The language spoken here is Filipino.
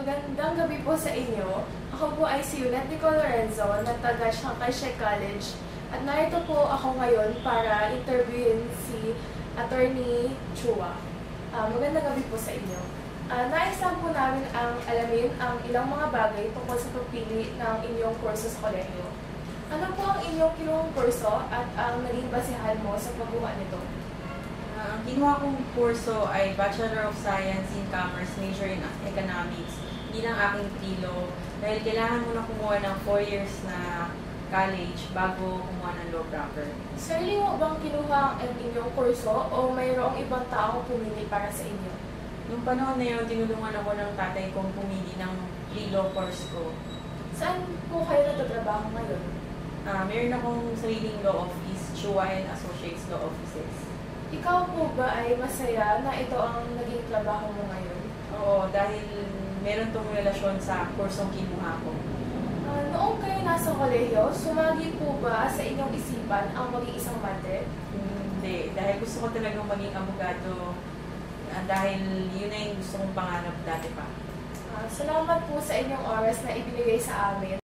Magandang gabi po sa inyo. Ako po ay si Yunet Nicole Lorenzo ng taga Shanghai Shek College at narito po ako ngayon para interviewin si Attorney Chua. Magandang gabi po sa inyo. Nais lang po namin ang alamin ang ilang mga bagay tungkol sa pagpili ng inyong kurso sa kolehiyo. Ano po ang inyong kinuhang kurso at ang naging basihan mo sa pagkuha nito? Ang kinuha kong kurso ay Bachelor of Science in Commerce, major in Economics. Hindi lang aking pilo dahil kailangan mo na kumuha ng 4 years na college bago kumuha ng law proper. Sarili mo bang kinuha ang inyong kurso o mayroong ibang taong pumili para sa inyo? Noong panahon na yun, tinulungan ako ng tatay kong pumili ng pre-law course ko. Saan po kayo nagtatrabaho ngayon? Meron akong sariling law office, Chua and Associates Law Offices. Ikaw po ba ay masaya na ito ang naging trabaho mo ngayon? Oo, dahil meron tong relasyon sa kursong kinuha ko. Noong kayo nasa kolehiyo, sumagi po ba sa inyong isipan ang maging isang madre? Hindi, dahil gusto ko talagang maging abogado dahil yun na yung gusto kong pangarap dati pa. Salamat po sa inyong oras na ibinigay sa amin